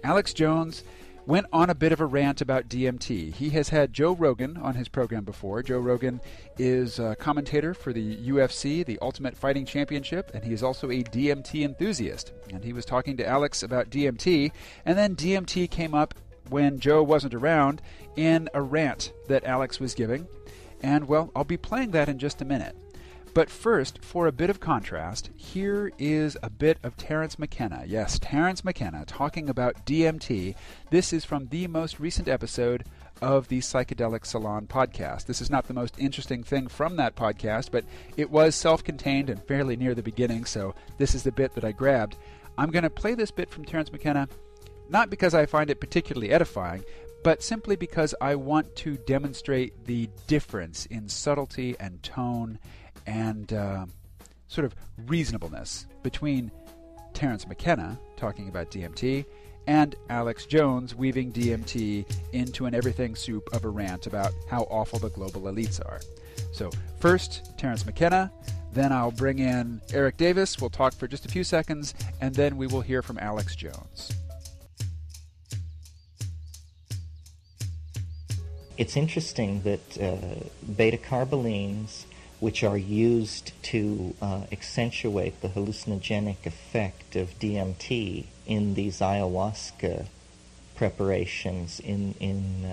Alex Jones went on a bit of a rant about DMT. He has had Joe Rogan on his program before. Joe Rogan is a commentator for the UFC, the Ultimate Fighting Championship, and he is also a DMT enthusiast. And he was talking to Alex about DMT, and then DMT came up when Joe wasn't around in a rant that Alex was giving. And, well, I'll be playing that in just a minute. But first, for a bit of contrast, here is a bit of Terence McKenna. Yes, Terence McKenna talking about DMT. This is from the most recent episode of the Psychedelic Salon podcast. This is not the most interesting thing from that podcast, but it was self-contained and fairly near the beginning, so this is the bit that I grabbed. I'm going to play this bit from Terence McKenna, not because I find it particularly edifying, but simply because I want to demonstrate the difference in subtlety and tone and sort of reasonableness between Terence McKenna talking about DMT and Alex Jones weaving DMT into an everything soup of a rant about how awful the global elites are. So first, Terence McKenna, then I'll bring in Erik Davis. We'll talk for just a few seconds, and then we will hear from Alex Jones. It's interesting that beta-carbolines, which are used to accentuate the hallucinogenic effect of DMT in these ayahuasca preparations in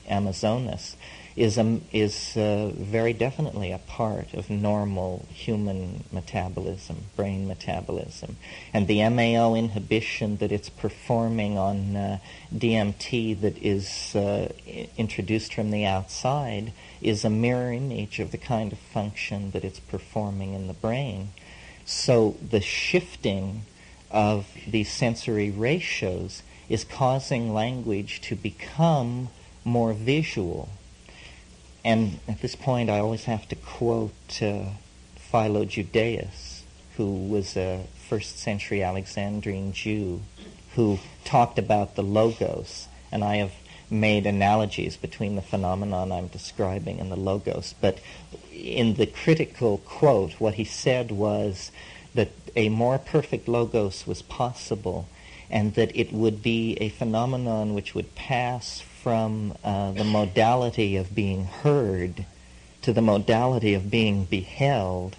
Amazonas, is very definitely a part of normal human metabolism, brain metabolism. And the MAO inhibition that it's performing on DMT that is introduced from the outside is a mirror image of the kind of function that it's performing in the brain. So the shifting of these sensory ratios is causing language to become more visual. And at this point, I always have to quote Philo Judaeus, who was a first-century Alexandrine Jew who talked about the logos. And I have made analogies between the phenomenon I'm describing and the logos. But in the critical quote, what he said was that a more perfect logos was possible, and that it would be a phenomenon which would pass from the modality of being heard to the modality of being beheld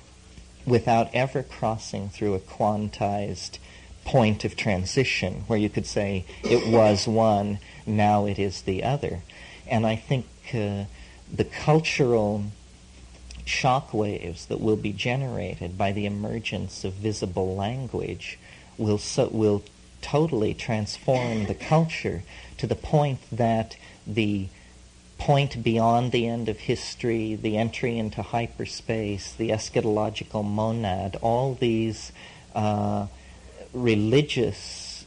without ever crossing through a quantized point of transition where you could say it was one, now it is the other. And I think the cultural shock waves that will be generated by the emergence of visible language will totally transform the culture to the point that the point beyond the end of history, the entry into hyperspace, the eschatological monad, all these religious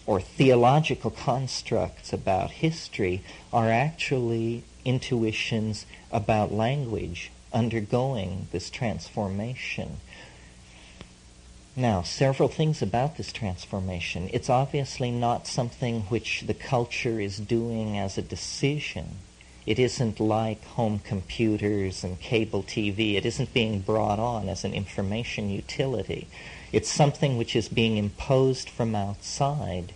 or theological constructs about history are actually intuitions about language undergoing this transformation. Now, several things about this transformation. It's obviously not something which the culture is doing as a decision. It isn't like home computers and cable TV. It isn't being brought on as an information utility. It's something which is being imposed from outside.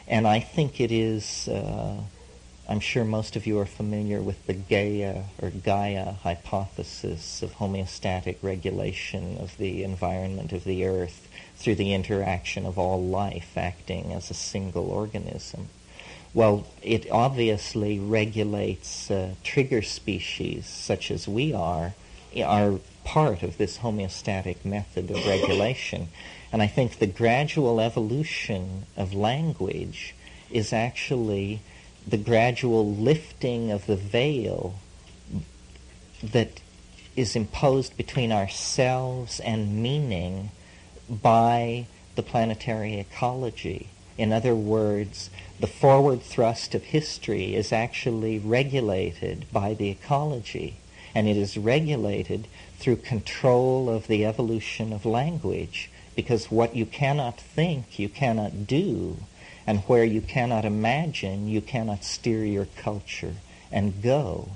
And I think it is, I'm sure most of you are familiar with the Gaia hypothesis of homeostatic regulation of the environment of the earth through the interaction of all life acting as a single organism. Well, it obviously regulates trigger species such as we are part of this homeostatic method of regulation. And I think the gradual evolution of language is actually the gradual lifting of the veil that is imposed between ourselves and meaning by the planetary ecology. In other words, the forward thrust of history is actually regulated by the ecology, and it is regulated through control of the evolution of language, because what you cannot think, you cannot do, and where you cannot imagine, you cannot steer your culture and go.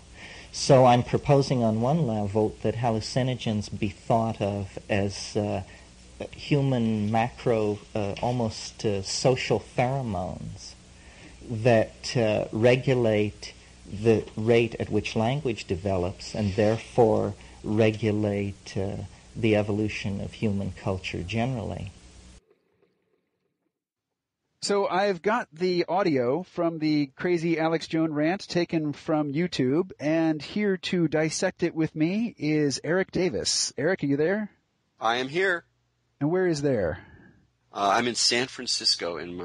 So I'm proposing on one level that hallucinogens be thought of as human macro, almost social pheromones that regulate the rate at which language develops and therefore regulate the evolution of human culture generally. So I've got the audio from the crazy Alex Jones rant taken from YouTube, and here to dissect it with me is Erik Davis. Erik, are you there? I am here. And where is there? I'm in San Francisco in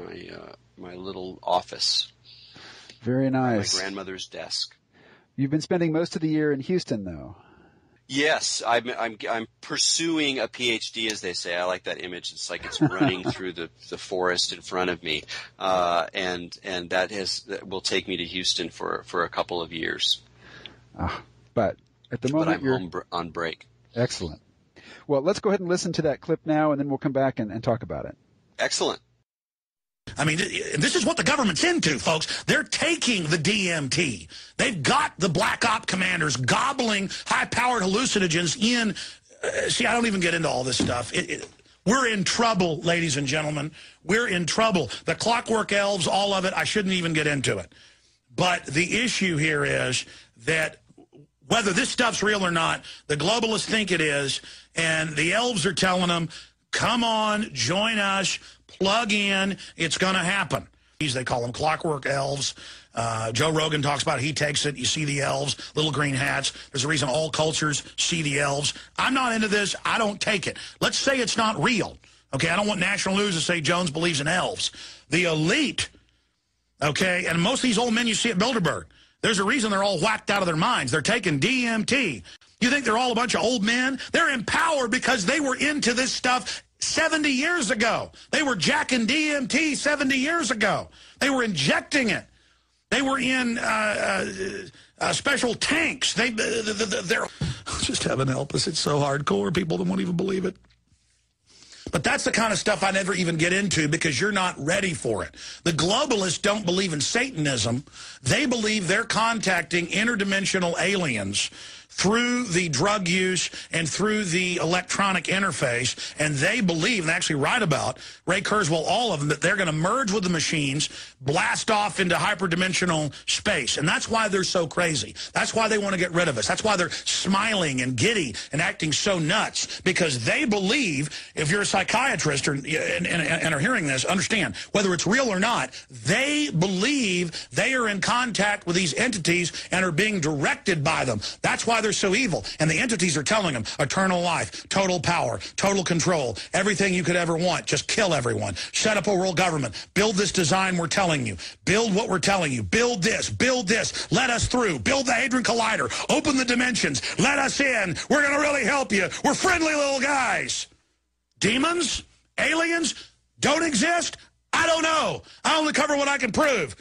my little office. Very nice. My grandmother's desk. You've been spending most of the year in Houston, though. Yes, I'm pursuing a PhD, as they say. I like that image. It's like it's running through the forest in front of me, and that will take me to Houston for a couple of years. But at the moment, you're home on break. Excellent. Well, let's go ahead and listen to that clip now, and then we'll come back and talk about it. Excellent. I mean, this is what the government's into, folks. They're taking the DMT. They've got the black op commanders gobbling high-powered hallucinogens in. See, I don't even get into all this stuff. We're in trouble, ladies and gentlemen. We're in trouble. The clockwork elves, all of it, I shouldn't even get into it. But the issue here is that whether this stuff's real or not, the globalists think it is, and the elves are telling them, come on, join us, plug in, it's going to happen. They call them clockwork elves. Joe Rogan talks about it. He takes it. You see the elves, little green hats. There's a reason all cultures see the elves. I'm not into this. I don't take it. Let's say it's not real. Okay, I don't want national news to say Jones believes in elves. The elite, okay, and most of these old men you see at Bilderberg, there's a reason they're all whacked out of their minds. They're taking DMT. You think they're all a bunch of old men? They're empowered because they were into this stuff 70 years ago. They were jacking DMT 70 years ago. They were injecting it. They were in special tanks. They're just heaven help us. It's so hardcore. People won't even believe it. But that's the kind of stuff I never even get into because you're not ready for it. The globalists don't believe in Satanism. They believe they're contacting interdimensional aliens through the drug use and through the electronic interface, and they believe, and actually write about, Ray Kurzweil, all of them, that they're going to merge with the machines, blast off into hyperdimensional space. And that's why they're so crazy. That's why they want to get rid of us. That's why they're smiling and giddy and acting so nuts, because they believe, if you're a psychiatrist and are hearing this, understand, whether it's real or not, they believe they are in contact with these entities and are being directed by them. That's why they're so evil. And the entities are telling them eternal life, total power, total control, everything you could ever want. Just kill everyone. Set up a world government. Build this design we're telling you. Build what we're telling you. Build this. Build this. Let us through. Build the Hadron Collider. Open the dimensions. Let us in. We're going to really help you. We're friendly little guys. Demons? Aliens? Don't exist? I don't know. I only cover what I can prove.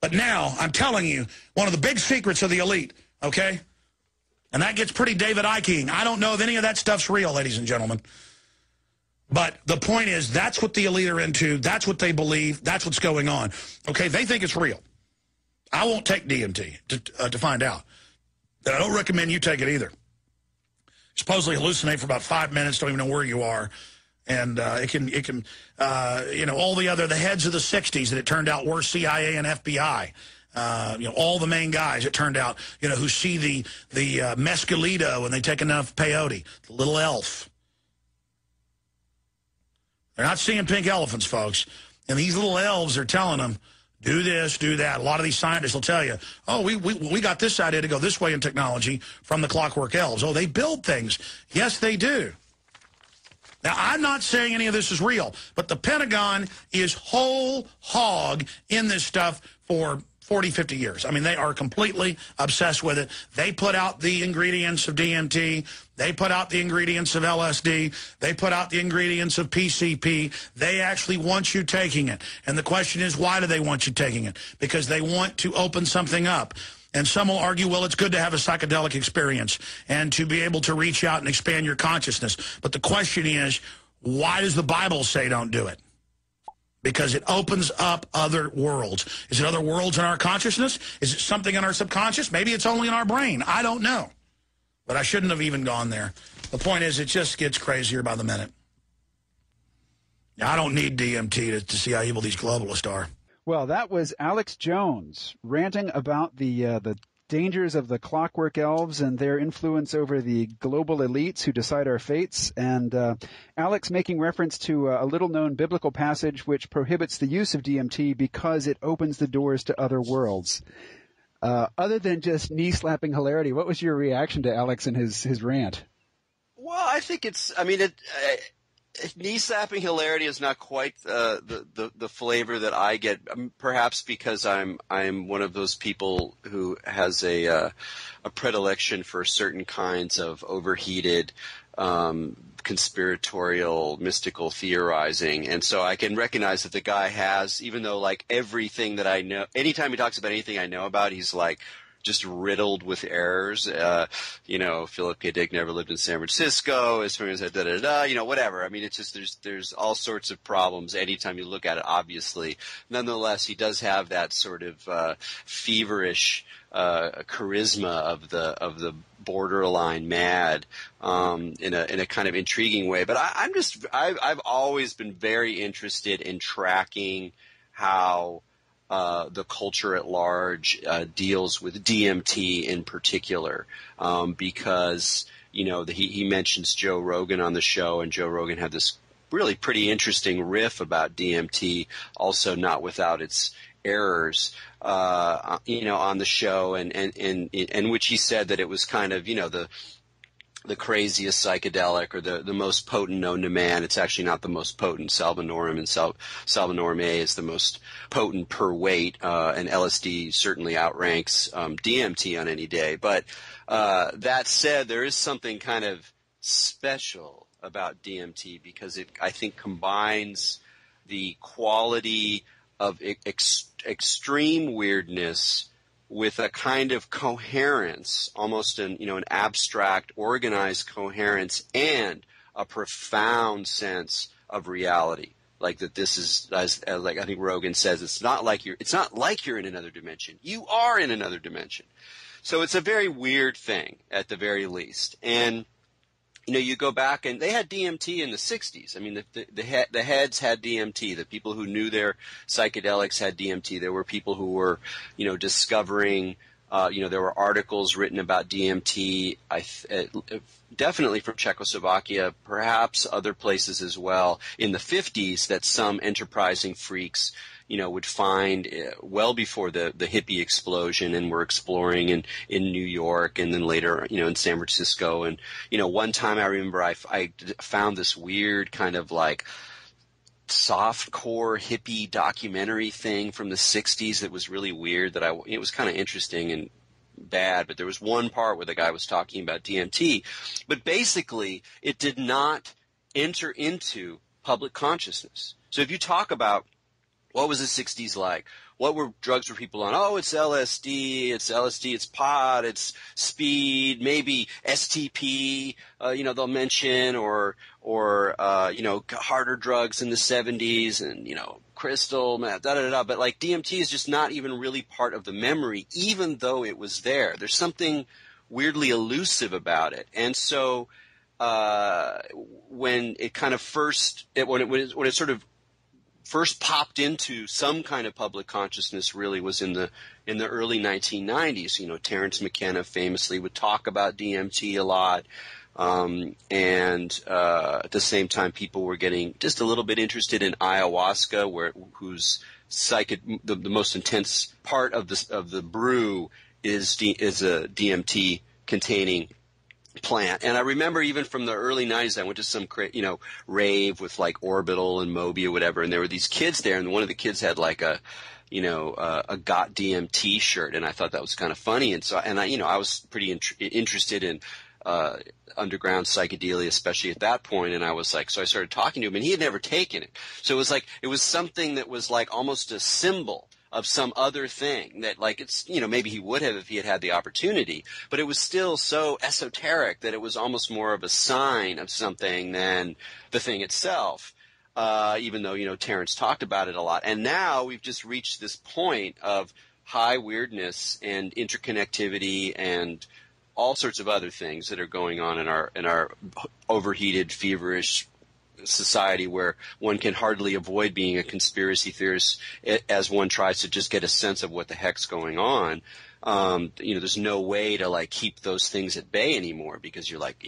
But now, I'm telling you, one of the big secrets of the elite, okay? And that gets pretty David Icke-ing. I don't know if any of that stuff's real, ladies and gentlemen. But the point is, that's what the elite are into. That's what they believe. That's what's going on. Okay, they think it's real. I won't take DMT to find out. And I don't recommend you take it either. Supposedly hallucinate for about 5 minutes, don't even know where you are. And it can you know, all the heads of the 60s that it turned out were CIA and FBI. You know, all the main guys, it turned out, you know, who see the mescalito and they take enough peyote, the little elf. They're not seeing pink elephants, folks. And these little elves are telling them, do this, do that. A lot of these scientists will tell you, oh, we got this idea to go this way in technology from the clockwork elves. Oh, they build things. Yes, they do. Now, I'm not saying any of this is real, but the Pentagon is whole hog in this stuff for 40, 50 years. I mean, they are completely obsessed with it. They put out the ingredients of DMT. They put out the ingredients of LSD. They put out the ingredients of PCP. They actually want you taking it. And the question is, why do they want you taking it? Because they want to open something up. And some will argue, well, it's good to have a psychedelic experience and to be able to reach out and expand your consciousness. But the question is, why does the Bible say don't do it? Because it opens up other worlds. Is it other worlds in our consciousness? Is it something in our subconscious? Maybe it's only in our brain. I don't know. But I shouldn't have even gone there. The point is, it just gets crazier by the minute. I don't need DMT to see how evil these globalists are. Well, that was Alex Jones ranting about the dangers of the clockwork elves and their influence over the global elites who decide our fates. And Alex making reference to a little-known biblical passage which prohibits the use of DMT because it opens the doors to other worlds. Other than just knee-slapping hilarity, what was your reaction to Alex and his rant? Well, I think knee-slapping hilarity is not quite the flavor that I get. Perhaps because I'm one of those people who has a predilection for certain kinds of overheated, conspiratorial, mystical theorizing, and so I can recognize that the guy has, even though like everything that I know, anytime he talks about anything I know about, he's like just riddled with errors. Philip K. Dick never lived in San Francisco, as far as whatever. I mean, it's just there's all sorts of problems anytime you look at it, obviously. Nonetheless, he does have that sort of feverish charisma of the borderline mad in a kind of intriguing way. But I've always been very interested in tracking how the culture at large deals with DMT in particular, because he mentions Joe Rogan on the show, and Joe Rogan had this really pretty interesting riff about DMT, also not without its errors, on the show, and which he said that it was kind of the craziest psychedelic or the most potent known to man. It's actually not the most potent. Salvinorum and Salvinorum A is the most potent per weight, and LSD certainly outranks DMT on any day. But that said, there is something kind of special about DMT because it, I think, combines the quality of extreme weirdness with a kind of coherence, almost an abstract, organized coherence, and a profound sense of reality. Like that, this is, like I think Rogan says, it's not like you're in another dimension. You are in another dimension. So it's a very weird thing, at the very least. And you go back, and they had DMT in the 60s. I mean, the heads had DMT. The people who knew their psychedelics had DMT. There were people who were, discovering, there were articles written about DMT, definitely from Czechoslovakia, perhaps other places as well, in the 50s, that some enterprising freaks would find well before the hippie explosion, and were exploring in New York, and then later, in San Francisco. And, one time I remember I found this weird kind of like softcore hippie documentary thing from the 60s that was really weird, it was kind of interesting and bad, but there was one part where the guy was talking about DMT, but basically it did not enter into public consciousness. So if you talk about what was the 60s like? What were drugs were people on? Oh, it's LSD, it's pot, it's speed, maybe STP, they'll mention, or harder drugs in the 70s, and, crystal, but like DMT is just not even really part of the memory, even though it was there. There's something weirdly elusive about it. And so, when it kind of when it sort of first popped into some kind of public consciousness, really was in the early 1990s. Terence McKenna famously would talk about DMT a lot, and at the same time, people were getting just a little bit interested in ayahuasca, whose the most intense part of the brew is a DMT containing plant. And I remember even from the early 90s, I went to some rave with like Orbital and Moby or whatever, and there were these kids there, and one of the kids had like a Got DMT shirt, and I thought that was kind of funny. And so, I was pretty interested in underground psychedelia, especially at that point, and I was like, so I started talking to him, and he had never taken it. So it was something that was like almost a symbol of some other thing that, like, it's, maybe he would have if he had had the opportunity, but it was still so esoteric that it was almost more of a sign of something than the thing itself, even though, Terence talked about it a lot. And now we've just reached this point of high weirdness and interconnectivity and all sorts of other things that are going on in our overheated, feverish, society where one can hardly avoid being a conspiracy theorist as one tries to just get a sense of what the heck's going on. There's no way to like keep those things at bay anymore because you're like,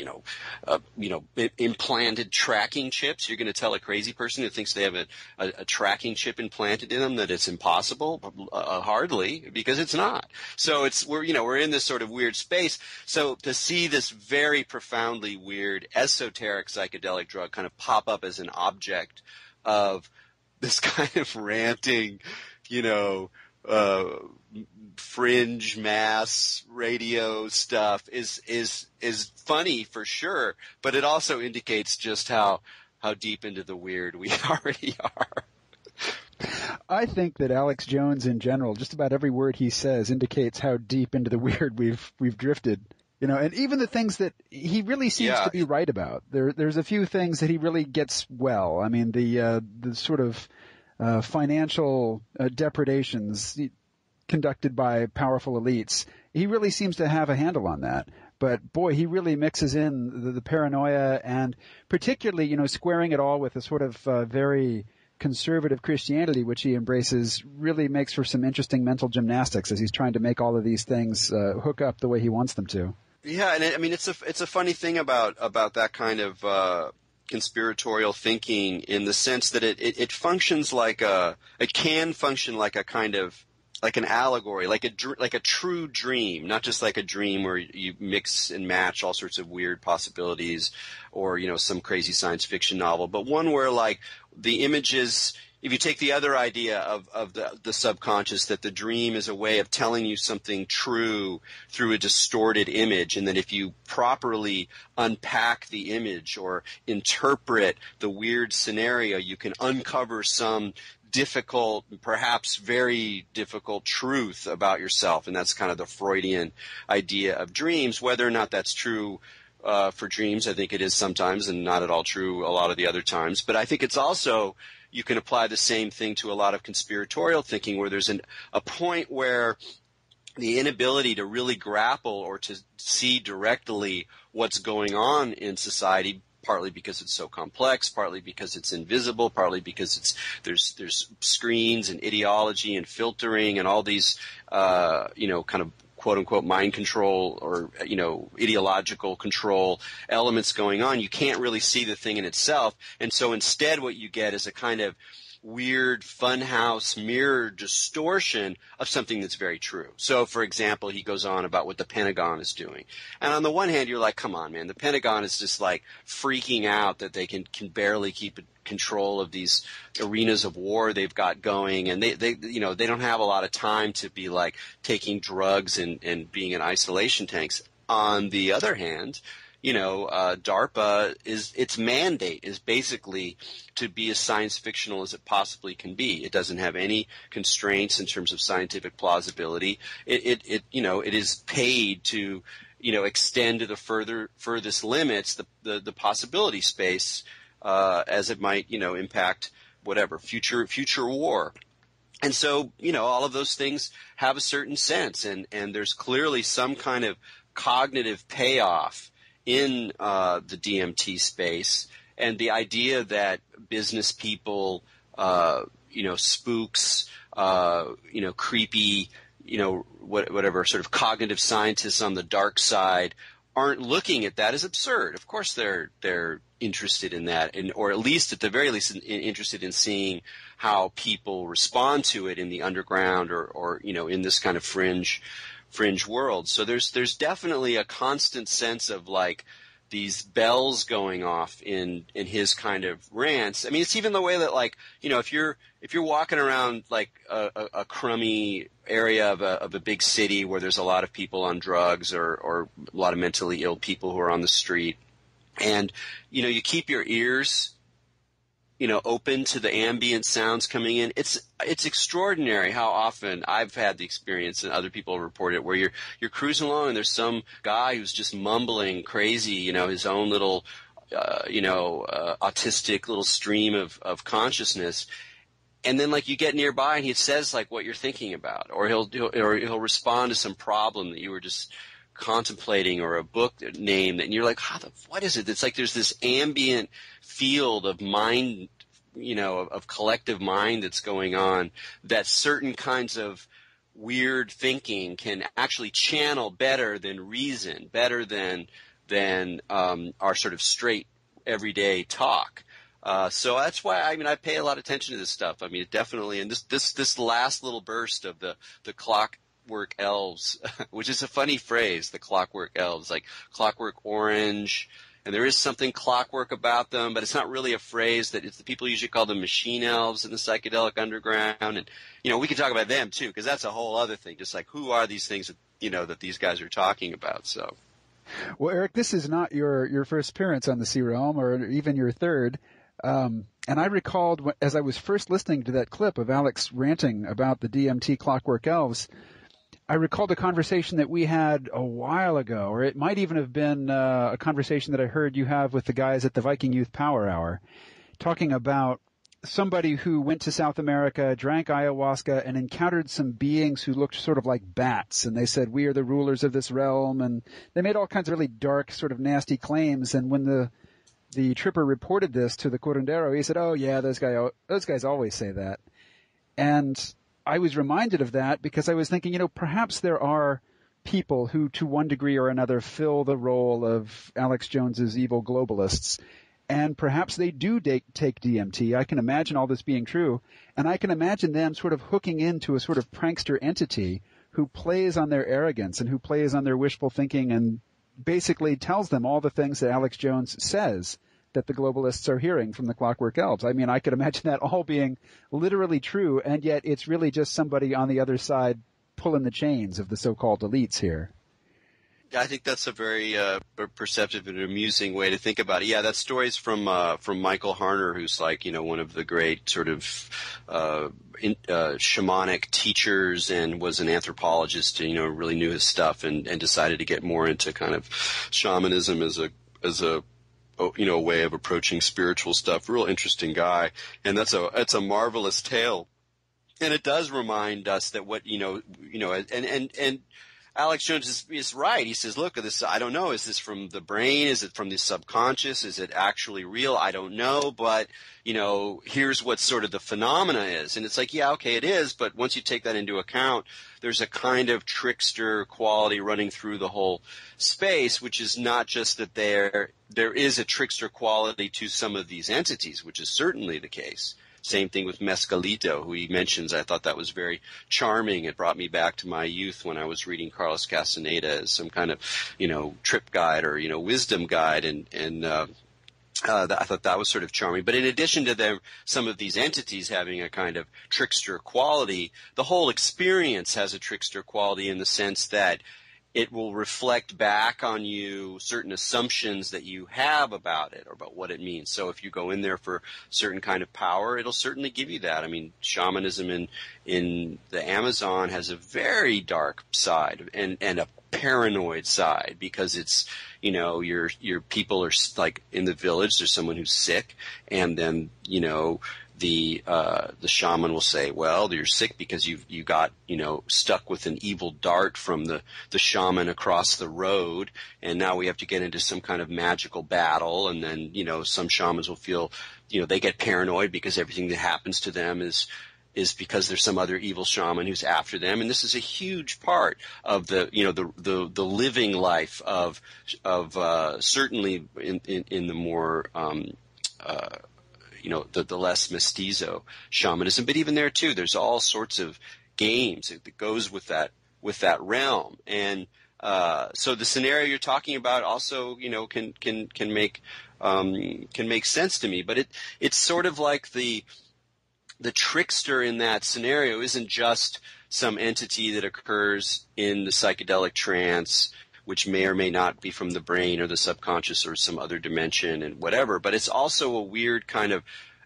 implanted tracking chips. You're going to tell a crazy person who thinks they have a tracking chip implanted in them that it's impossible? Hardly, because it's not. So we're in this sort of weird space. So to see this very profoundly weird, esoteric psychedelic drug kind of pop up as an object of this kind of ranting, fringe mass radio stuff is funny for sure, but it also indicates just how deep into the weird we already are. I think that Alex Jones in general, just about every word he says indicates how deep into the weird we've drifted. And even the things that he really seems to be right about. There's a few things that he really gets well. I mean, the sort of financial depredations conducted by powerful elites. He really seems to have a handle on that. But boy, he really mixes in the paranoia and particularly, squaring it all with a sort of very conservative Christianity, which he embraces, really makes for some interesting mental gymnastics as he's trying to make all of these things hook up the way he wants them to. Yeah, and it's a funny thing about that kind of conspiratorial thinking in the sense that it functions it can function like a kind of like an allegory, like a true dream, not just like a dream where you mix and match all sorts of weird possibilities or, some crazy science fiction novel, but one where like the images, if you take the other idea of the subconscious, that the dream is a way of telling you something true through a distorted image, and that if you properly unpack the image or interpret the weird scenario, you can uncover some difficult, perhaps very difficult truth about yourself. And that's kind of the Freudian idea of dreams. Whether or not that's true for dreams, I think it is sometimes, and not at all true a lot of the other times. But I think it's also, you can apply the same thing to a lot of conspiratorial thinking where there's a point where the inability to really grapple or to see directly what's going on in society, partly because it's so complex, partly because it's invisible, partly because there's screens and ideology and filtering and all these kind of quote unquote mind control or ideological control elements going on. You can't really see the thing in itself, and so instead what you get is a kind of weird funhouse mirror distortion of something that's very true. So, for example, he goes on about what the Pentagon is doing. And on the one hand, you're like, come on, man, the Pentagon is just like freaking out that they can barely keep control of these arenas of war they've got going. And they don't have a lot of time to be like taking drugs and being in isolation tanks. On the other hand, DARPA its mandate is basically to be as science fictional as it possibly can be. It doesn't have any constraints in terms of scientific plausibility. It is paid to, extend to the furthest limits the possibility space, as it might, impact whatever future war. And so, all of those things have a certain sense, and there's clearly some kind of cognitive payoff in the DMT space, and the idea that business people, spooks, creepy, whatever sort of cognitive scientists on the dark side aren't looking at that is absurd. Of course, they're interested in that, or at least at the very least interested in seeing how people respond to it in the underground or in this kind of fringe world. So there's definitely a constant sense of like these bells going off in his kind of rants. I mean, it's even the way that like, if you're walking around like a crummy area of a big city where there's a lot of people on drugs or a lot of mentally ill people who are on the street, and you keep your ears open to the ambient sounds coming in. It's extraordinary how often I've had the experience, and other people have reported it, where you're cruising along and there's some guy who's just mumbling crazy, his own little, autistic little stream of consciousness. And then like you get nearby and he says like what you're thinking about, or he'll respond to some problem that you were just contemplating, or a book name, and you're like, what is it? It's like there's this ambient field of mind, of collective mind that's going on, that certain kinds of weird thinking can actually channel better than reason, better than our sort of straight everyday talk. So that's why I pay a lot of attention to this stuff. I mean, it definitely, and this last little burst of the clockwork elves, which is a funny phrase, the clockwork elves, like Clockwork Orange. And there is something clockwork about them, but it's not really a phrase that it's the people usually call them machine elves in the psychedelic underground. And, we can talk about them too, because that's a whole other thing. Just like, who are these things that, that these guys are talking about? So. Well, Erik, this is not your first appearance on the Sea Realm, or even your third. And I recalled as I was first listening to that clip of Alex ranting about the DMT Clockwork Elves, I recalled a conversation that we had a while ago, or it might even have been a conversation that I heard you have with the guys at the Viking Youth Power Hour, talking about somebody who went to South America, drank ayahuasca, and encountered some beings who looked sort of like bats. And they said, "We are the rulers of this realm." And they made all kinds of really dark, sort of nasty claims. And when the tripper reported this to the curandero, he said, "Oh yeah, those guys always say that." And I was reminded of that because I was thinking, perhaps there are people who, to one degree or another, fill the role of Alex Jones's evil globalists. And perhaps they do take DMT. I can imagine all this being true. And I can imagine them sort of hooking into a sort of prankster entity who plays on their arrogance and who plays on their wishful thinking and basically tells them all the things that Alex Jones says that the globalists are hearing from the Clockwork Elves. I mean, I could imagine that all being literally true, and yet it's really just somebody on the other side pulling the chains of the so-called elites here. I think that's a very perceptive and amusing way to think about it. Yeah, that story's from Michael Harner, who's like, one of the great sort of shamanic teachers, and was an anthropologist, and, really knew his stuff, and decided to get more into kind of shamanism as a way of approaching spiritual stuff. Real interesting guy, and that's a marvelous tale, and it does remind us that what and Alex Jones is right. He says, "Look, this I don't know. Is this from the brain? Is it from the subconscious? Is it actually real? I don't know, but here's what sort of the phenomena is." And it's like, yeah, okay, it is, but once you take that into account, there's a kind of trickster quality running through the whole space, which is not just that there is a trickster quality to some of these entities, which is certainly the case. Same thing with Mescalito, who he mentions. I thought that was very charming. It brought me back to my youth when I was reading Carlos Castaneda as some kind of, trip guide or, wisdom guide. And I thought that was sort of charming. But in addition to some of these entities having a kind of trickster quality, the whole experience has a trickster quality in the sense that it will reflect back on you certain assumptions that you have about it or about what it means. So if you go in there for certain kind of power, it'll certainly give you that. I mean, shamanism in the Amazon has a very dark side and a paranoid side, because it's, your people are like in the village, there's someone who's sick, and then, the shaman will say, well, you're sick because you got, stuck with an evil dart from the shaman across the road, and now we have to get into some kind of magical battle. And then, some shamans will feel, they get paranoid because everything that happens to them is because there's some other evil shaman who's after them. And this is a huge part of the living life of certainly in the more, the less mestizo shamanism. But even there too, there's all sorts of games that goes with that realm. And so the scenario you're talking about also, can make sense to me. But it's sort of like the trickster in that scenario isn't just some entity that occurs in the psychedelic trance, which may or may not be from the brain or the subconscious or some other dimension and whatever, but it's also a weird kind of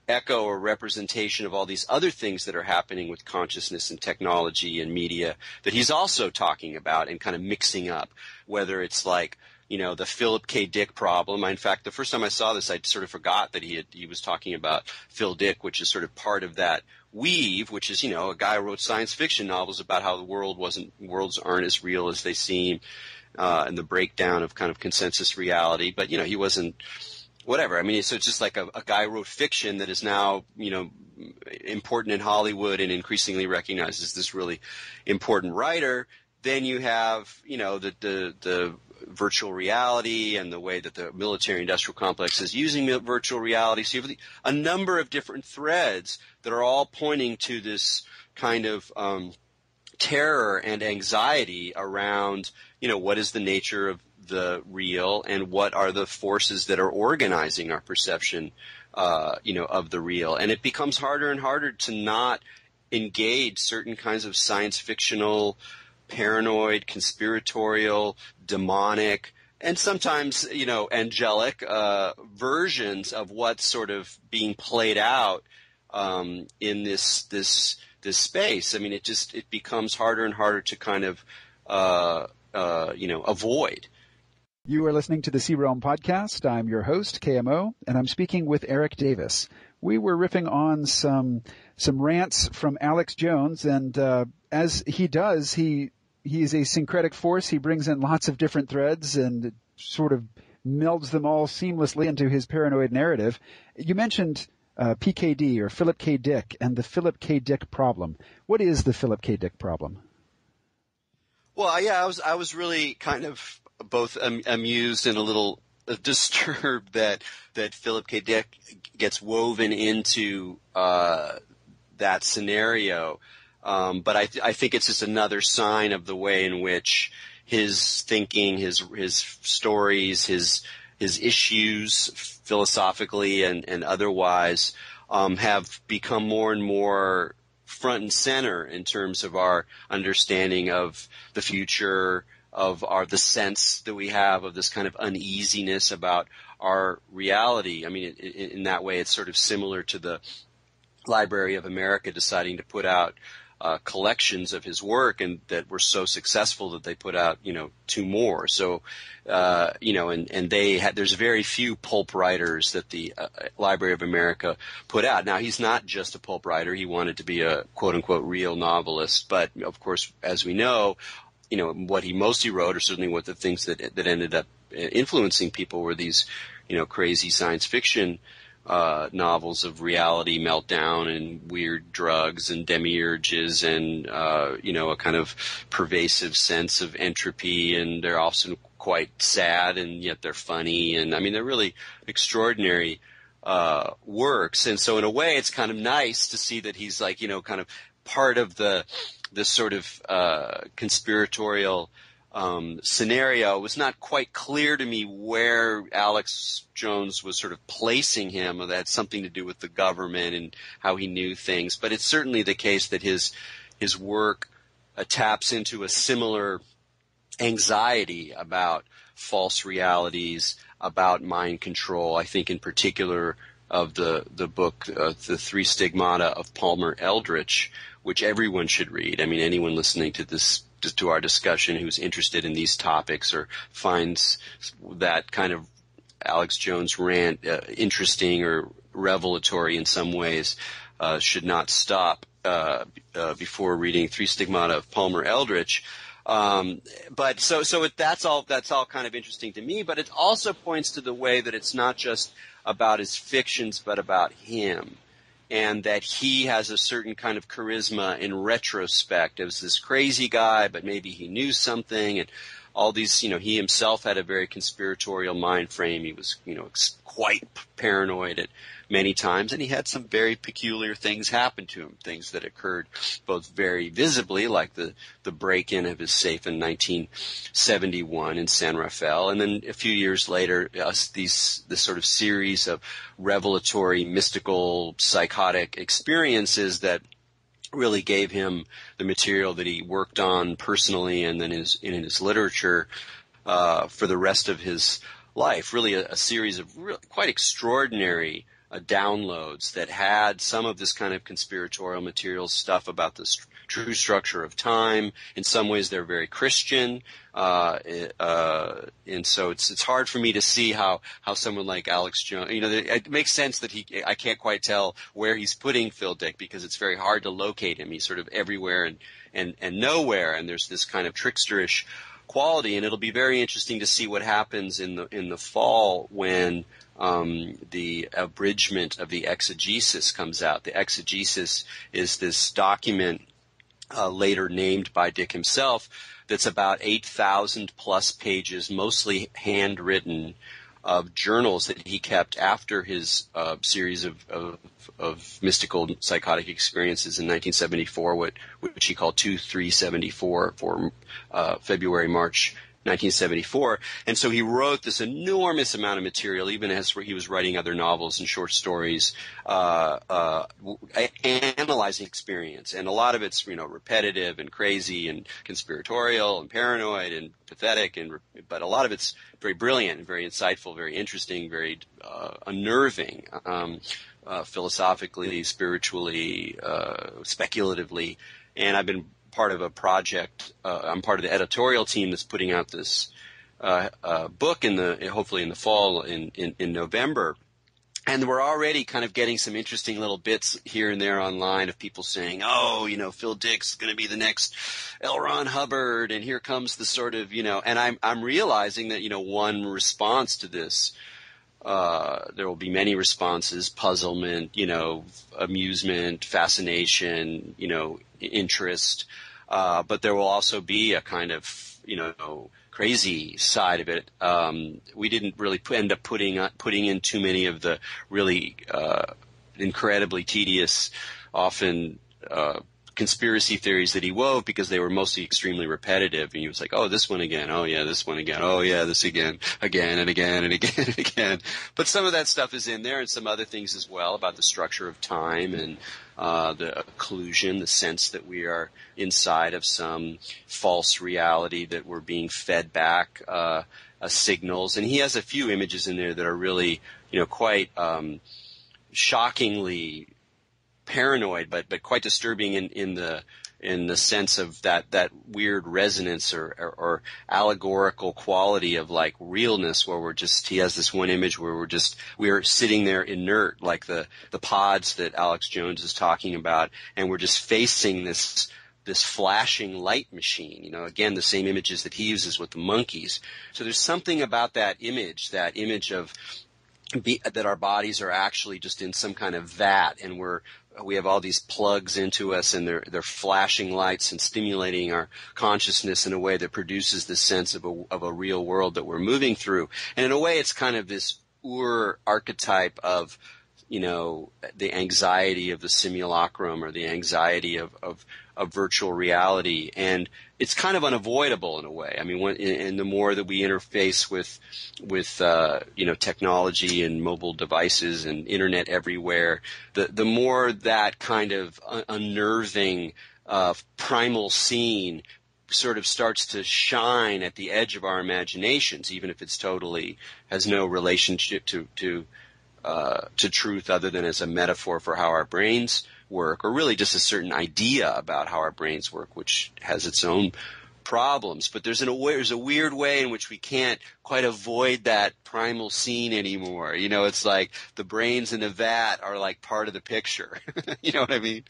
echo or representation of all these other things that are happening with consciousness and technology and media that he's also talking about and kind of mixing up, whether it's like, the Philip K. Dick problem. In fact, the first time I saw this, I sort of forgot that he was talking about Phil Dick, which is sort of part of that Weave, which is, a guy who wrote science fiction novels about how the worlds aren't as real as they seem, and the breakdown of kind of consensus reality. But, he wasn't, whatever. I mean, so it's just like a guy who wrote fiction that is now, important in Hollywood and increasingly recognized as this really important writer. Then you have, the virtual reality and the way that the military-industrial complex is using virtual reality. So you have a number of different threads that are all pointing to this kind of terror and anxiety around, what is the nature of the real and what are the forces that are organizing our perception, of the real. And it becomes harder and harder to not engage certain kinds of science fictional, paranoid, conspiratorial, demonic, and sometimes, angelic versions of what's sort of being played out in this space. I mean, it becomes harder and harder to kind of avoid. You are listening to the C-Realm podcast. I'm your host, KMO, and I'm speaking with Erik Davis. We were riffing on some rants from Alex Jones, and as he does, he is a syncretic force. He brings in lots of different threads and sort of melds them all seamlessly into his paranoid narrative. You mentioned PKD, or Philip K. Dick, and the Philip K. Dick problem. What is the Philip K. Dick problem? Well, yeah, I was really kind of both amused and a little disturbed that Philip K. Dick gets woven into that scenario. But I think it's just another sign of the way in which his thinking, his stories, his issues philosophically and otherwise have become more and more front and center in terms of our understanding of the future, of the sense that we have of this kind of uneasiness about our reality. I mean, in that way, it's sort of similar to the Library of America deciding to put out collections of his work, and that were so successful that they put out, 2 more. So, and there's very few pulp writers that the Library of America put out. Now, he's not just a pulp writer. He wanted to be a quote unquote real novelist. But of course, as we know, what he mostly wrote, or certainly what the things that ended up influencing people, were these, crazy science fiction novels of reality meltdown and weird drugs and demiurges and, a kind of pervasive sense of entropy. And they're often quite sad, and yet they're funny. And I mean, they're really extraordinary works. And so in a way, it's kind of nice to see that he's like, kind of part of this sort of conspiratorial scenario. It was not quite clear to me where Alex Jones was sort of placing him, or that had something to do with the government and how he knew things. But it's certainly the case that his work taps into a similar anxiety about false realities, about mind control. I think in particular of the book, The Three Stigmata of Palmer Eldritch, which everyone should read. I mean, anyone listening to our discussion who's interested in these topics or finds that kind of Alex Jones rant interesting or revelatory in some ways should not stop before reading Three Stigmata of Palmer Eldritch. But that's all kind of interesting to me. But it also points to the way that it's not just about his fictions, but about him. And that he has a certain kind of charisma in retrospect as this crazy guy, but maybe he knew something, and all these, he himself had a very conspiratorial mind frame. He was, quite paranoid at many times, and he had some very peculiar things happen to him, things that occurred both very visibly, like the break-in of his safe in 1971 in San Rafael, and then a few years later, this sort of series of revelatory, mystical, psychotic experiences that really gave him the material that he worked on personally and then in his literature for the rest of his life. Really a series of quite extraordinary downloads that had some of this kind of conspiratorial material stuff about the true structure of time. In some ways, they're very Christian, and so it's hard for me to see how someone like Alex Jones, it makes sense that I can't quite tell where he's putting Phil Dick, because it's very hard to locate him. He's sort of everywhere and nowhere, and there's this kind of tricksterish quality, and it'll be very interesting to see what happens in the fall when the abridgment of the exegesis comes out. The exegesis is this document later named by Dick himself that's about 8,000 plus pages, mostly handwritten, of journals that he kept after his series of mystical psychotic experiences in 1974, which he called 2374 for February, March 1974. And so he wrote this enormous amount of material, even as he was writing other novels and short stories, analyzing experience. And a lot of it's, repetitive and crazy and conspiratorial and paranoid and pathetic, but a lot of it's very brilliant and very insightful, very interesting, very unnerving, philosophically, spiritually, speculatively. And I've been part of a project. I'm part of the editorial team that's putting out this book hopefully in the fall in November. And we're already kind of getting some interesting little bits here and there online of people saying, Phil Dick's going to be the next L. Ron Hubbard, and here comes the sort of, and I'm realizing that, one response to this, there will be many responses: puzzlement, amusement, fascination, interest. But there will also be a kind of, crazy side of it. We didn't really end up putting in too many of the really incredibly tedious, often conspiracy theories that he wove, because they were mostly extremely repetitive. And he was like, oh, this one again. Oh, yeah, this one again. Oh, yeah, this again and again and again and again. But some of that stuff is in there, and some other things as well about the structure of time and the occlusion, the sense that we are inside of some false reality that we're being fed back signals. And he has a few images in there that are really, quite shockingly paranoid, but quite disturbing in the sense of that weird resonance or allegorical quality of like realness, where he has this one image where we're sitting there inert, like the pods that Alex Jones is talking about, and we're just facing this flashing light machine, again, the same images that he uses with the monkeys. So there's something about that image of that our bodies are actually just in some kind of vat, and we have all these plugs into us, and they're flashing lights and stimulating our consciousness in a way that produces this sense of a real world that we're moving through. And in a way, it's kind of this archetype of, the anxiety of the simulacrum, or the anxiety of virtual reality. And it's kind of unavoidable in a way. I mean, and the more that we interface with technology and mobile devices and internet everywhere, the more that kind of unnerving primal scene sort of starts to shine at the edge of our imaginations, even if it's totally has no relationship to truth other than as a metaphor for how our brains work, or really just a certain idea about how our brains work, which has its own problems. But there's a weird way in which we can't quite avoid that primal scene anymore. It's like the brains in a vat are like part of the picture. You know what I mean?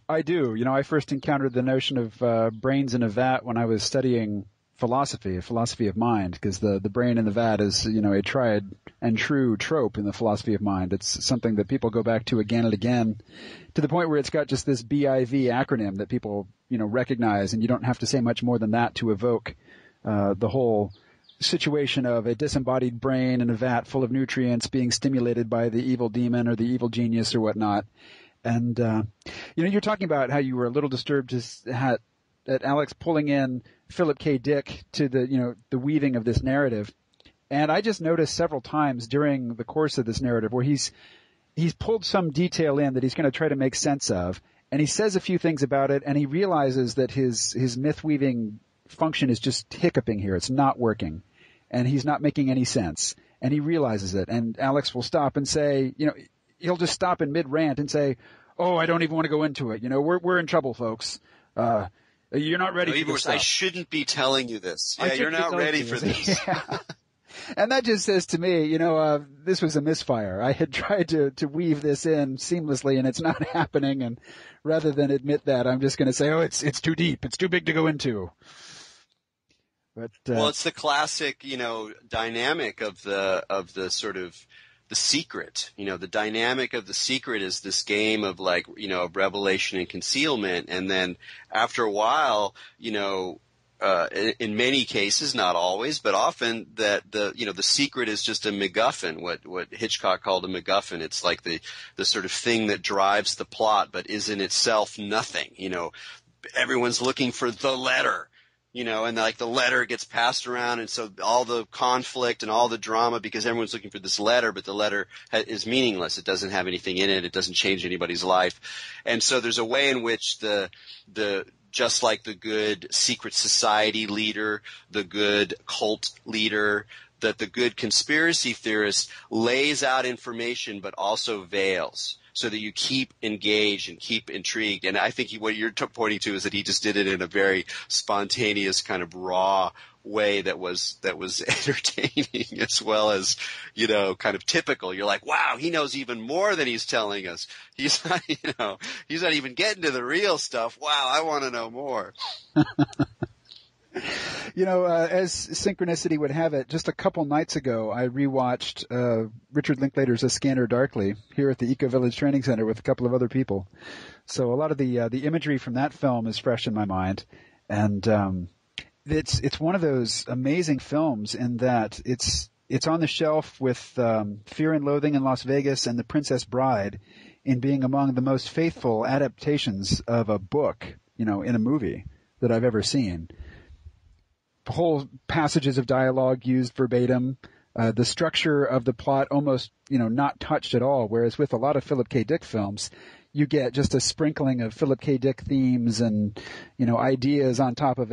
I do. I first encountered the notion of brains in a vat when I was studying philosophy of mind, because the brain in the vat is, a tried and true trope in the philosophy of mind. It's something that people go back to again and again, to the point where it's got just this BIV acronym that people, recognize, and you don't have to say much more than that to evoke the whole situation of a disembodied brain in a vat full of nutrients being stimulated by the evil demon or the evil genius or whatnot. And, you're talking about how you were a little disturbed at Alex pulling in Philip K. Dick to the weaving of this narrative. And I just noticed several times during the course of this narrative where he's pulled some detail in that he's going to try to make sense of, and he says a few things about it, and he realizes that his myth weaving function is just hiccuping here. It's not working, and he's not making any sense. and he realizes it. And Alex will stop and say, he'll just stop in mid-rant and say, "Oh, I don't even want to go into it. We're in trouble, folks. You're not ready for this stuff. I shouldn't be telling you this. Yeah, you're not ready for this." Yeah. And that just says to me, this was a misfire. I had tried to weave this in seamlessly, and it's not happening. And rather than admit that, I'm just going to say, "Oh, it's too deep. It's too big to go into." But well, it's the classic, dynamic of the sort of the secret. The dynamic of the secret is this game of of revelation and concealment, and then after a while, in many cases, not always, but often, that the secret is just a MacGuffin, what Hitchcock called a MacGuffin. It's like the sort of thing that drives the plot, but is in itself nothing. Everyone's looking for the letter, and the letter gets passed around, and so all the conflict and all the drama, because everyone's looking for this letter, but the letter is meaningless. It doesn't have anything in it. It doesn't change anybody's life. And so there's a way in which just like the good secret society leader, the good cult leader, that the good conspiracy theorist lays out information but also veils, so that you keep engaged and keep intrigued. And I think what you're pointing to is that he just did it in a very spontaneous, kind of raw way that was entertaining as well as, kind of typical. You're like, wow, he knows even more than he's telling us. He's not, he's not even getting to the real stuff. Wow, I want to know more. As synchronicity would have it, just a couple nights ago, I rewatched Richard Linklater's A Scanner Darkly here at the Eco Village Training Center with a couple of other people. So a lot of the imagery from that film is fresh in my mind, and it's one of those amazing films in that it's on the shelf with Fear and Loathing in Las Vegas and The Princess Bride in being among the most faithful adaptations of a book, in a movie that I've ever seen. Whole passages of dialogue used verbatim, the structure of the plot almost, not touched at all, whereas with a lot of Philip K. Dick films, you get just a sprinkling of Philip K. Dick themes and, ideas on top of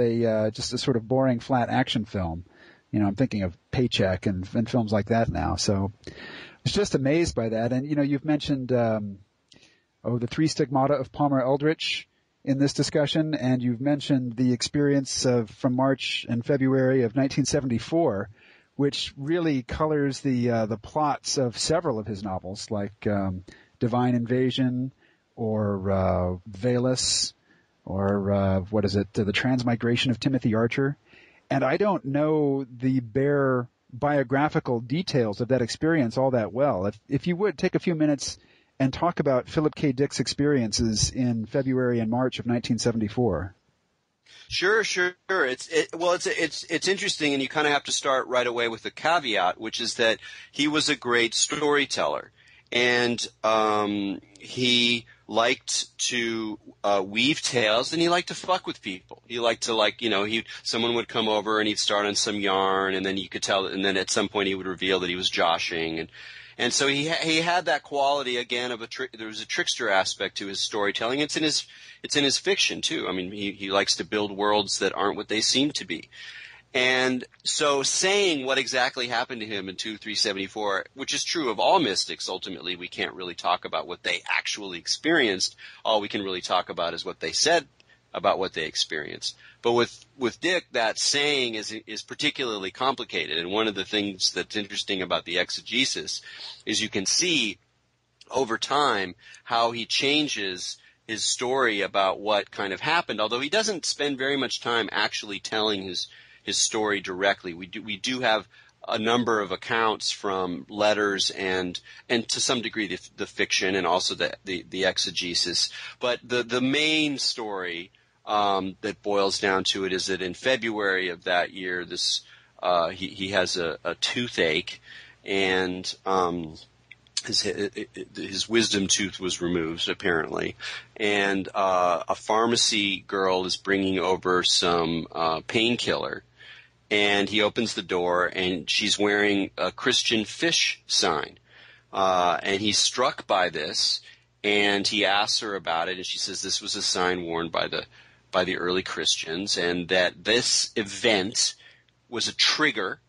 just a sort of boring flat action film. I'm thinking of Paycheck and films like that now. So I was just amazed by that. And, you've mentioned, the Three Stigmata of Palmer Eldritch in this discussion, and you've mentioned the experience from March and February of 1974, which really colors the plots of several of his novels, like Divine Invasion or Valus, or The Transmigration of Timothy Archer. And I don't know the bare biographical details of that experience all that well. If you would take a few minutes and talk about Philip K. Dick's experiences in February and March of 1974. Sure. It's interesting, and you kind of have to start right away with the caveat, which is that he was a great storyteller, and he liked to weave tales, and he liked to fuck with people. He liked to someone would come over and he'd start on some yarn, and then you could tell, and then at some point he would reveal that he was joshing, and so he had that quality again of there was a trickster aspect to his storytelling. It's in his fiction too. I mean, he likes to build worlds that aren't what they seem to be. And so saying what exactly happened to him in 2374, which is true of all mystics, ultimately we can't really talk about what they actually experienced. All we can really talk about is what they said about what they experienced. But with Dick, that saying is particularly complicated. And one of the things that's interesting about the exegesis is you can see over time how he changes his story about what kind of happened, although he doesn't spend very much time actually telling his story directly. We do have a number of accounts from letters and to some degree the fiction and also the exegesis. But the main story that boils down to it is that in February of that year, he has a toothache, and his wisdom tooth was removed apparently, and a pharmacy girl is bringing over some painkiller, and he opens the door and she's wearing a Christian fish sign, and he's struck by this, and he asks her about it, and she says this was a sign worn by the early Christians, and that this event was a trigger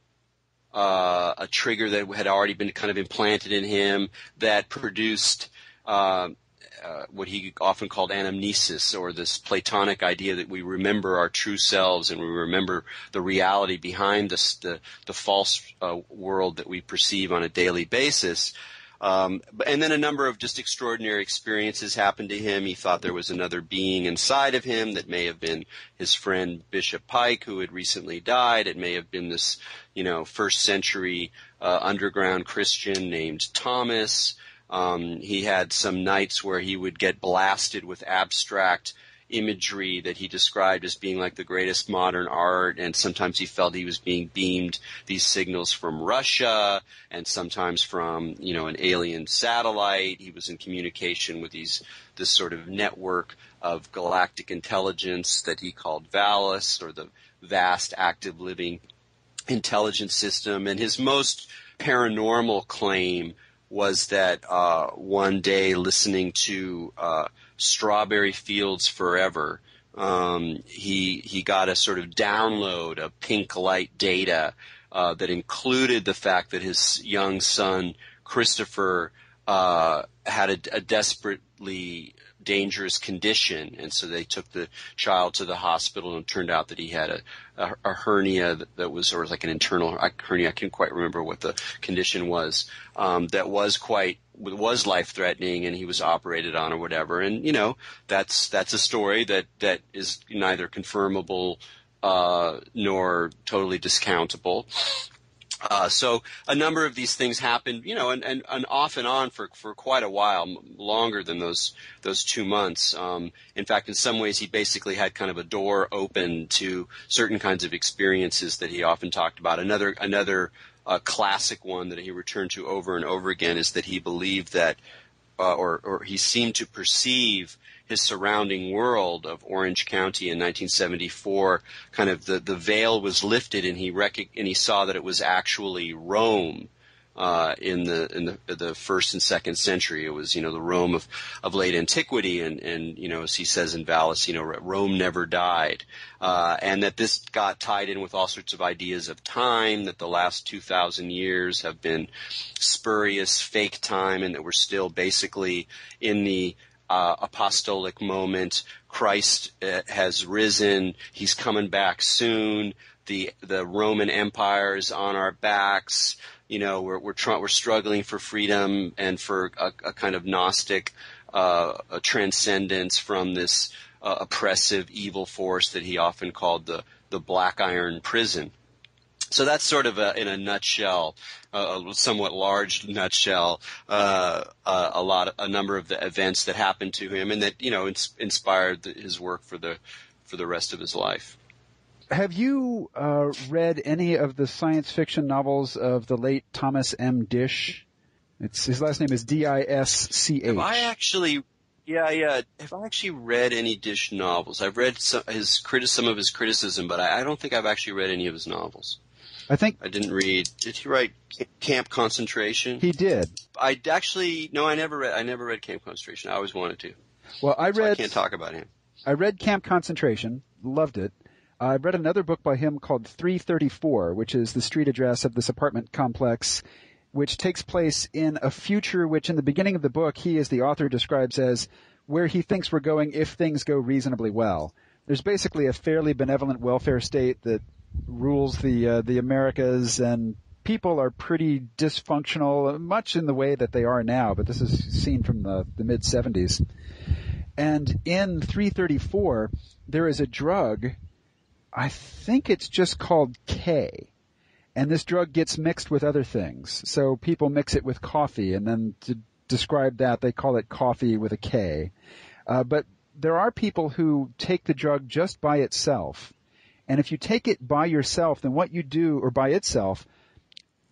a trigger that had already been kind of implanted in him that produced what he often called anamnesis, or this Platonic idea that we remember our true selves and we remember the reality behind the false world that we perceive on a daily basis. And then a number of just extraordinary experiences happened to him. He thought there was another being inside of him that may have been his friend Bishop Pike, who had recently died. It may have been this, first century underground Christian named Thomas. He had some nights where he would get blasted with abstract imagery that he described as being like the greatest modern art, and sometimes he felt he was being beamed these signals from Russia and sometimes from, an alien satellite. He was in communication with this sort of network of galactic intelligence that he called Valis, or the vast active living intelligence system. And his most paranormal claim was that one day, listening to Strawberry Fields Forever, he got a sort of download of pink light data that included the fact that his young son Christopher had a desperately dangerous condition, and so they took the child to the hospital, and it turned out that he had a hernia that was sort of like an internal hernia. I can't quite remember what the condition was, that was life-threatening, and he was operated on or whatever. And that's a story that is neither confirmable nor totally discountable. So a number of these things happened, and off and on for quite a while, longer than those 2 months. In fact, in some ways, he basically had kind of a door open to certain kinds of experiences that he often talked about. Another classic one that he returned to over and over again is that he believed that, or he seemed to perceive his surrounding world of Orange County in 1974, kind of the veil was lifted, and he saw that it was actually Rome in the first and second century. It was the Rome of late antiquity, and as he says in Valis, Rome never died, and that this got tied in with all sorts of ideas of time, that the last 2,000 years have been spurious, fake time, and that we're still basically in the apostolic moment. Christ has risen. He's coming back soon. The Roman Empire is on our backs. We're struggling for freedom and for a kind of Gnostic a transcendence from this oppressive evil force that he often called the Black Iron Prison. So that's sort of in a nutshell, a somewhat large nutshell, a number of the events that happened to him, and that inspired his work for the rest of his life. Have you read any of the science fiction novels of the late Thomas M. Disch? His last name is D-I-S-C-H. Have I actually read any Disch novels? I've read some of his criticism, but I don't think I've actually read any of his novels. I didn't read. Did he write Camp Concentration? He did. I never read Camp Concentration. I always wanted to. Well, I can't talk about him. I read Camp Concentration, loved it. I read another book by him called 334, which is the street address of this apartment complex, which takes place in a future which in the beginning of the book he, as the author, describes as where he thinks we're going if things go reasonably well. There's basically a fairly benevolent welfare state that rules the Americas, and people are pretty dysfunctional, much in the way that they are now, but this is seen from the mid-'70s. And in 334, there is a drug, I think it's just called K, and this drug gets mixed with other things. So people mix it with coffee, and then to describe that, they call it coffee with a K. But there are people who take the drug just by itself. And if you take it by yourself, then what you do, or by itself,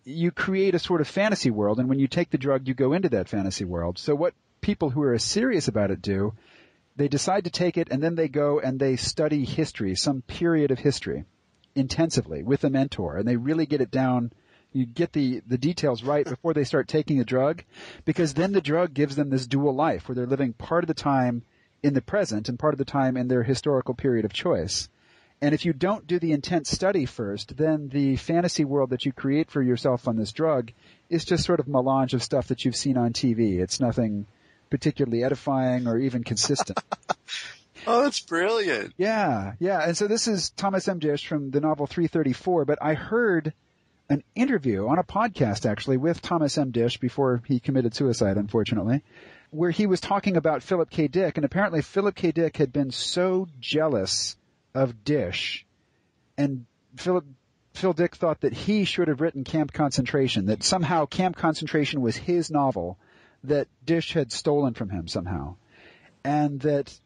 you create a sort of fantasy world. And when you take the drug, you go into that fantasy world. So what people who are serious about it do, they decide to take it, and then they go and they study history, some period of history, intensively with a mentor. And they really get it down. You get the details right before they start taking the drug, because then the drug gives them this dual life where they're living part of the time in the present and part of the time in their historical period of choice. And if you don't do the intense study first, then the fantasy world that you create for yourself on this drug is just sort of melange of stuff that you've seen on TV. It's nothing particularly edifying or even consistent. Oh, that's brilliant. Yeah. And so this is Thomas M. Dish from the novel 334, but I heard an interview on a podcast, actually, with Thomas M. Dish before he committed suicide, unfortunately, where he was talking about Philip K. Dick, and apparently Philip K. Dick had been so jealous of Dish, and Phil Dick thought that he should have written Camp Concentration, that somehow Camp Concentration was his novel that Dish had stolen from him somehow, and that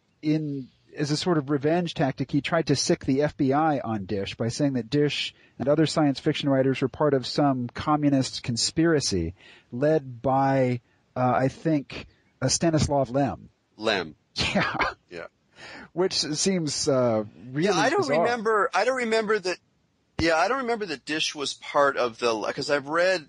as a sort of revenge tactic, he tried to sick the FBI on Dish by saying that Dish and other science fiction writers were part of some communist conspiracy led by, I think, Stanislav Lem. Lem. Yeah. Yeah. Which seems really I don't bizarre. remember that Dish was part of because I've read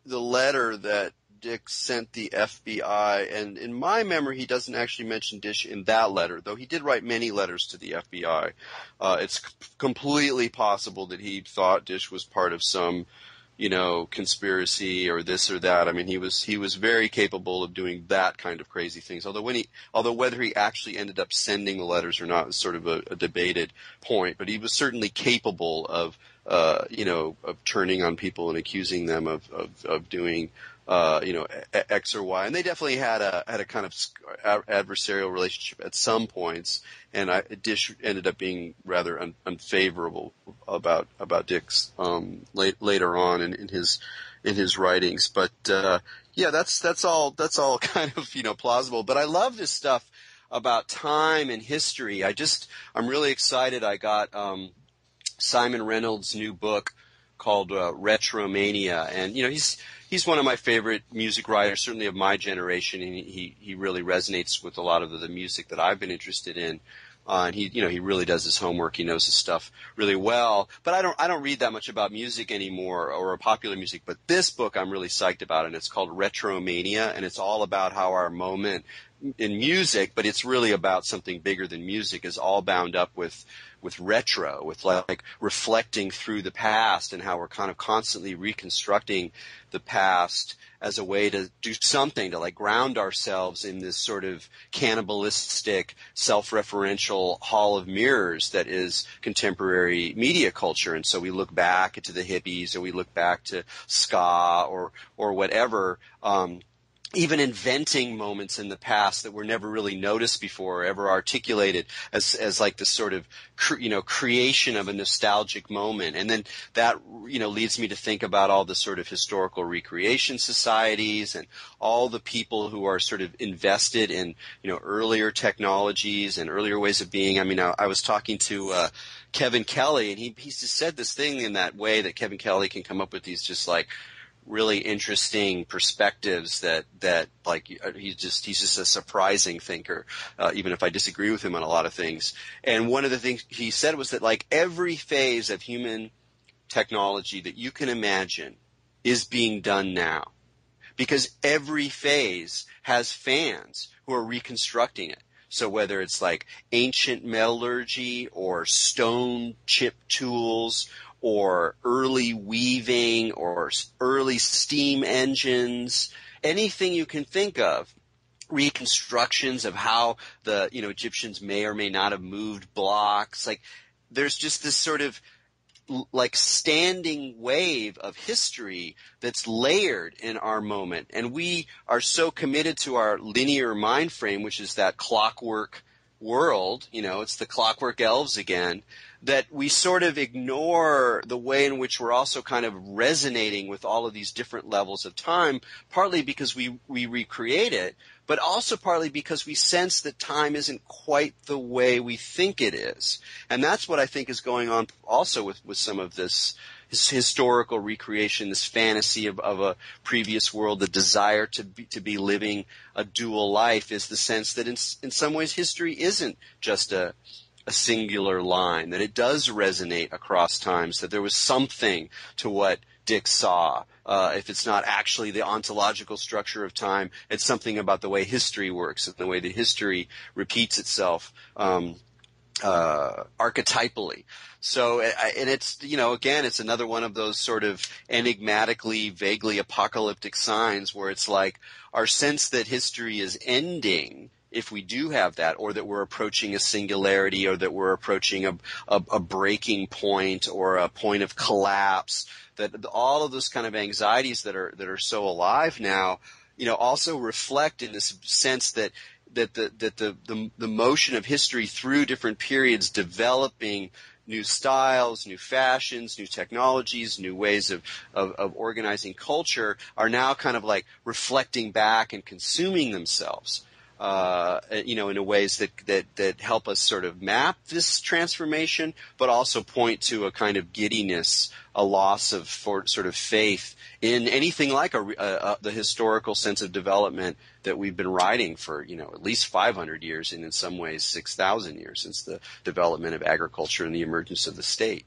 the letter that Dick sent the FBI, and in my memory, he doesn't actually mention Dish in that letter, though he did write many letters to the FBI. It's completely possible that he thought Dish was part of some, conspiracy or this or that. I mean, he was very capable of doing that kind of crazy things. Although whether he actually ended up sending the letters or not is sort of a debated point, but he was certainly capable of turning on people and accusing them of doing X or Y, and they definitely had a kind of adversarial relationship at some points, and Dish ended up being rather unfavorable about Dick's later on in his writings. But that's all kind of plausible. But I love this stuff about time and history. I'm really excited. I got Simon Reynolds' new book called Retromania, and he's one of my favorite music writers, certainly of my generation, and he really resonates with a lot of the music that I've been interested in. And he really does his homework. He knows his stuff really well. But I don't read that much about music anymore, or popular music. But this book I'm really psyched about, and it's called Retromania, and it's all about how our moment in music, but it's really about something bigger than music, is all bound up with retro, with like reflecting through the past, and how we're kind of constantly reconstructing the past as a way to do something to like ground ourselves in this sort of cannibalistic, self-referential hall of mirrors that is contemporary media culture. And so we look back to the hippies, or we look back to ska or whatever, even inventing moments in the past that were never really noticed before or ever articulated as like this sort of creation of a nostalgic moment. And then that leads me to think about all the sort of historical recreation societies and all the people who are sort of invested in earlier technologies and earlier ways of being. I mean, I was talking to Kevin Kelly, and he's just said this thing in that way that Kevin Kelly can come up with these just like really interesting perspectives that like he's just a surprising thinker, even if I disagree with him on a lot of things. And one of the things he said was that like every phase of human technology that you can imagine is being done now, because every phase has fans who are reconstructing it. So whether it's like ancient metallurgy or stone chip tools or early weaving or early steam engines, anything you can think of, reconstructions of how the Egyptians may or may not have moved blocks. Like there's just this sort of like standing wave of history that's layered in our moment. And we are so committed to our linear mind frame, which is that clockwork world, it's the clockwork elves again, that we sort of ignore the way in which we're also kind of resonating with all of these different levels of time, partly because we recreate it, but also partly because we sense that time isn't quite the way we think it is. And that's what I think is going on also with some of this historical recreation, this fantasy of a previous world, the desire to be living a dual life, is the sense that in some ways history isn't just a singular line, that it does resonate across times, that there was something to what Dick saw. If it's not actually the ontological structure of time, it's something about the way history works and the way that history repeats itself. archetypally. So, and it's, again, it's another one of those sort of enigmatically, vaguely apocalyptic signs where it's like our sense that history is ending, if we do have that, or that we're approaching a singularity, or that we're approaching a breaking point or a point of collapse, that all of those kind of anxieties that are so alive now, also reflect in this sense that the motion of history through different periods, developing new styles, new fashions, new technologies, new ways of organizing culture, are now kind of like reflecting back and consuming themselves, in ways that help us sort of map this transformation, but also point to a kind of giddiness, a loss of sort of faith in anything like the historical sense of development that we've been riding for, at least 500 years, and in some ways 6,000 years since the development of agriculture and the emergence of the state.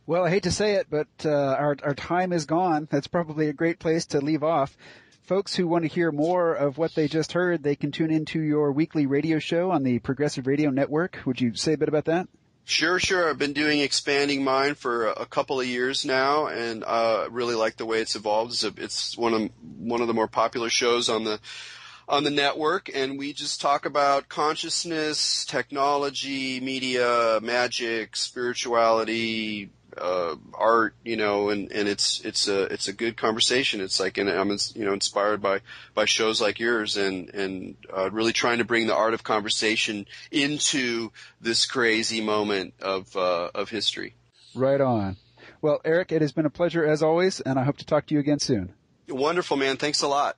Well, I hate to say it, but our time is gone. That's probably a great place to leave off. Folks who want to hear more of what they just heard, they can tune into your weekly radio show on the Progressive Radio Network. Would you say a bit about that? Sure. I've been doing Expanding Mind for a couple of years now, and really like the way it's evolved. It's one of the more popular shows on the network, and we just talk about consciousness, technology, media, magic, spirituality, art, and it's a good conversation. It's like, and I'm inspired by shows like yours, and really trying to bring the art of conversation into this crazy moment of history. Right on. Well, Erik, it has been a pleasure as always, and I hope to talk to you again soon. Wonderful, man. Thanks a lot.